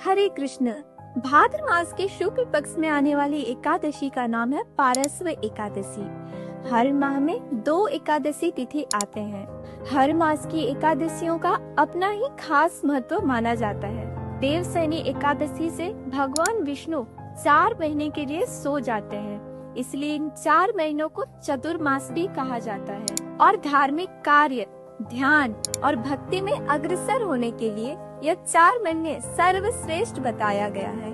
हरे कृष्ण। भाद्र मास के शुक्ल पक्ष में आने वाली एकादशी का नाम है पारस्व एकादशी। हर माह में 2 एकादशी तिथि आते हैं। हर मास की एकादशियों का अपना ही खास महत्व माना जाता है। देवशयनी एकादशी से भगवान विष्णु 4 महीने के लिए सो जाते हैं, इसलिए इन 4 महीनों को चतुर्मास भी कहा जाता है। और धार्मिक कार्य, ध्यान और भक्ति में अग्रसर होने के लिए यह 4 महीने सर्वश्रेष्ठ बताया गया है।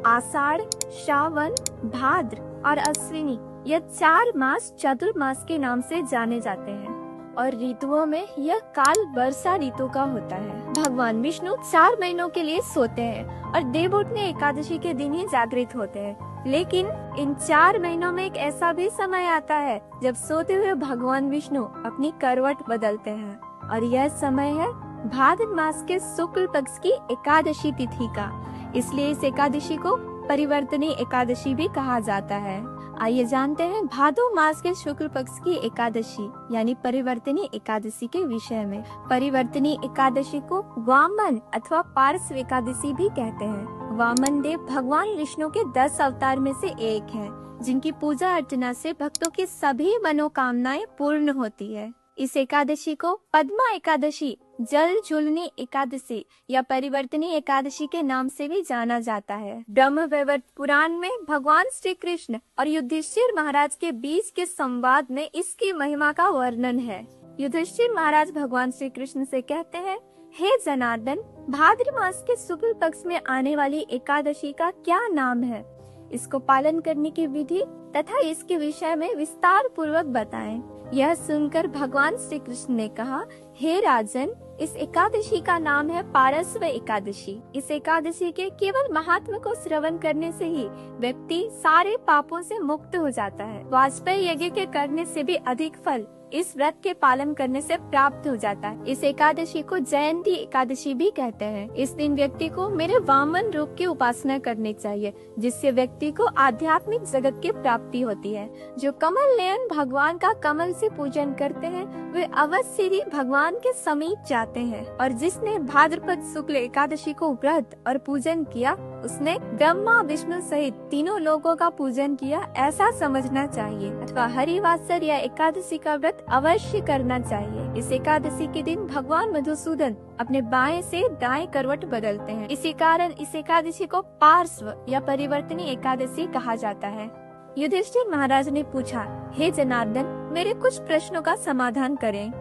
आषाढ़, श्रावण, भाद्र और अश्विनी यह 4 मास चतुर्मास के नाम से जाने जाते हैं। और ऋतुओं में यह काल वर्षा ऋतु का होता है। भगवान विष्णु 4 महीनों के लिए सोते हैं और देवउठनी एकादशी के दिन ही जागृत होते हैं। लेकिन इन 4 महीनों में एक ऐसा भी समय आता है जब सोते हुए भगवान विष्णु अपनी करवट बदलते हैं, और यह समय है भाद्र मास के शुक्ल पक्ष की एकादशी तिथि का। इसलिए इस एकादशी को परिवर्तनी एकादशी भी कहा जाता है। आइए जानते हैं भादो मास के शुक्ल पक्ष की एकादशी यानी परिवर्तनी एकादशी के विषय में। परिवर्तनी एकादशी को वामन अथवा पार्श्व एकादशी भी कहते हैं। वामन देव भगवान विष्णु के 10 अवतार में से एक हैं, जिनकी पूजा अर्चना से भक्तों की सभी मनोकामनाएं पूर्ण होती है। इस एकादशी को पद्मा एकादशी, जल झूलनी एकादशी या परिवर्तनी एकादशी के नाम से भी जाना जाता है। ब्रह्मवैवर्त पुराण में भगवान श्री कृष्ण और युधिष्ठिर महाराज के बीच के संवाद में इसकी महिमा का वर्णन है। युधिष्ठिर महाराज भगवान श्री कृष्ण से कहते हैं, हे जनार्दन, भाद्र मास के शुक्ल पक्ष में आने वाली एकादशी का क्या नाम है? इसको पालन करने की विधि तथा इसके विषय में विस्तार पूर्वक बताएं। यह सुनकर भगवान श्री कृष्ण ने कहा, हे राजन, इस एकादशी का नाम है पारस्व एकादशी। इस एकादशी के केवल महात्म को श्रवण करने से ही व्यक्ति सारे पापों से मुक्त हो जाता है। वाजपेयी यज्ञ के करने से भी अधिक फल इस व्रत के पालन करने से प्राप्त हो जाता है। इस एकादशी को जयंती एकादशी भी कहते हैं। इस दिन व्यक्ति को मेरे वामन रूप की उपासना करनी चाहिए, जिससे व्यक्ति को आध्यात्मिक जगत की प्राप्ति होती है। जो कमल नयन भगवान का कमल से पूजन करते हैं वे अवश्य ही भगवान के समीप जाते हैं। और जिसने भाद्रपद शुक्ल एकादशी को व्रत और पूजन किया, उसने ब्रह्मा विष्णु सहित तीनों लोगों का पूजन किया, ऐसा समझना चाहिए। अथवा हरिवासर या एकादशी का व्रत अवश्य करना चाहिए। इस एकादशी के दिन भगवान मधुसूदन अपने बाएं से दाएं करवट बदलते हैं। इसी कारण इस एकादशी को पार्श्व या परिवर्तनी एकादशी कहा जाता है। युधिष्ठिर महाराज ने पूछा, हे जनार्दन, मेरे कुछ प्रश्नों का समाधान करें।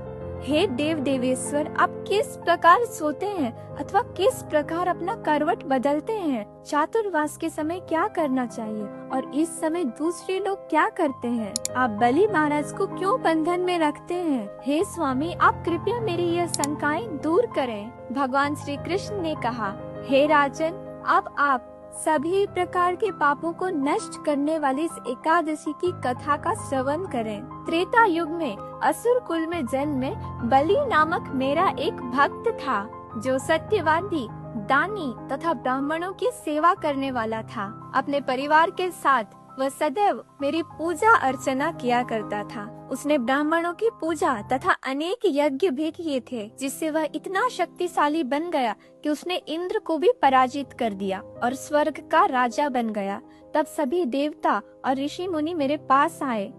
हे देव देवेश्वर, आप किस प्रकार सोते हैं अथवा किस प्रकार अपना करवट बदलते हैं? चातुर्मास के समय क्या करना चाहिए और इस समय दूसरे लोग क्या करते हैं? आप बलि महाराज को क्यों बंधन में रखते हैं? हे स्वामी, आप कृपया मेरी यह शंकाएं दूर करें। भगवान श्री कृष्ण ने कहा, हे राजन, अब आप सभी प्रकार के पापों को नष्ट करने वाली इस एकादशी की कथा का श्रवण करें। त्रेता युग में असुर कुल में जन्म बलि नामक मेरा एक भक्त था, जो सत्यवादी, दानी तथा ब्राह्मणों की सेवा करने वाला था। अपने परिवार के साथ वह सदैव मेरी पूजा अर्चना किया करता था। उसने ब्राह्मणों की पूजा तथा अनेक यज्ञ भी किए थे, जिससे वह इतना शक्तिशाली बन गया कि उसने इंद्र को भी पराजित कर दिया और स्वर्ग का राजा बन गया। तब सभी देवता और ऋषि मुनि मेरे पास आए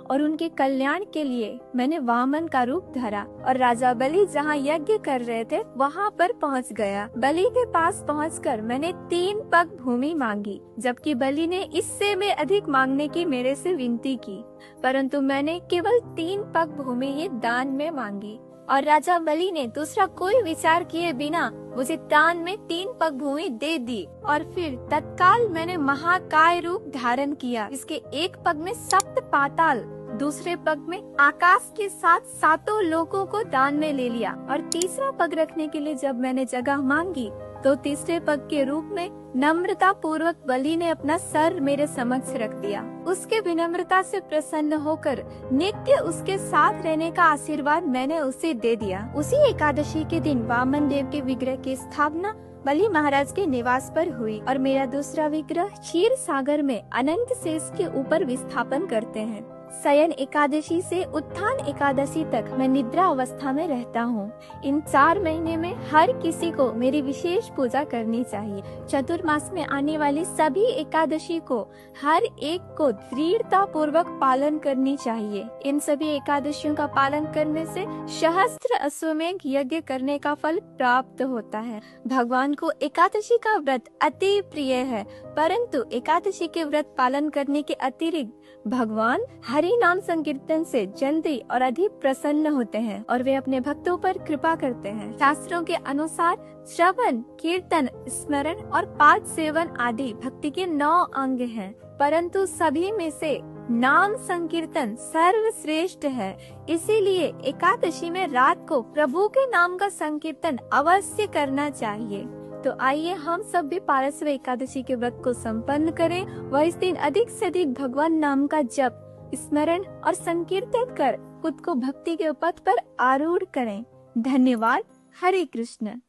और उनके कल्याण के लिए मैंने वामन का रूप धरा और राजा बलि जहाँ यज्ञ कर रहे थे वहाँ पर पहुँच गया। बलि के पास पहुँचकर मैंने 3 पग भूमि मांगी, जबकि बलि ने इससे भी अधिक मांगने की मेरे से विनती की, परंतु मैंने केवल 3 पग भूमि ही दान में मांगी। और राजा बलि ने दूसरा कोई विचार किए बिना मुझे दान में 3 पग भूमि दे दी। और फिर तत्काल मैंने महाकाय रूप धारण किया। इसके एक पग में 7 पाताल, दूसरे पग में आकाश के साथ 7 लोकों को दान में ले लिया। और तीसरा पग रखने के लिए जब मैंने जगह मांगी तो तीसरे पग के रूप में नम्रता पूर्वक बलि ने अपना सर मेरे समक्ष रख दिया। उसके विनम्रता से प्रसन्न होकर नित्य उसके साथ रहने का आशीर्वाद मैंने उसे दे दिया। उसी एकादशी के दिन वामन देव के विग्रह की स्थापना बलि महाराज के निवास पर हुई और मेरा दूसरा विग्रह क्षीर सागर में अनंत शेष के ऊपर विस्थापन करते हैं। शयन एकादशी से उत्थान एकादशी तक मैं निद्रा अवस्था में रहता हूँ। इन 4 महीने में हर किसी को मेरी विशेष पूजा करनी चाहिए। चतुर्मास में आने वाली सभी एकादशी को हर एक को दृढ़ता पूर्वक पालन करनी चाहिए। इन सभी एकादशियों का पालन करने से सहस्त्र अश्वमेध यज्ञ करने का फल प्राप्त होता है। भगवान को एकादशी का व्रत अति प्रिय है, परंतु एकादशी के व्रत पालन करने के अतिरिक्त भगवान हरि नाम संकीर्तन से जल्दी और अधिक प्रसन्न होते हैं और वे अपने भक्तों पर कृपा करते हैं। शास्त्रों के अनुसार श्रवण, कीर्तन, स्मरण और पाद सेवन आदि भक्ति के 9 अंग हैं, परंतु सभी में से नाम संकीर्तन सर्वश्रेष्ठ है। इसीलिए एकादशी में रात को प्रभु के नाम का संकीर्तन अवश्य करना चाहिए। तो आइए हम सब भी पारस्व एकादशी के व्रत को संपन्न करें व इस दिन अधिक से अधिक भगवान नाम का जप, स्मरण और संकीर्तन कर खुद को भक्ति के पथ पर आरूढ़ करें। धन्यवाद। हरे कृष्ण।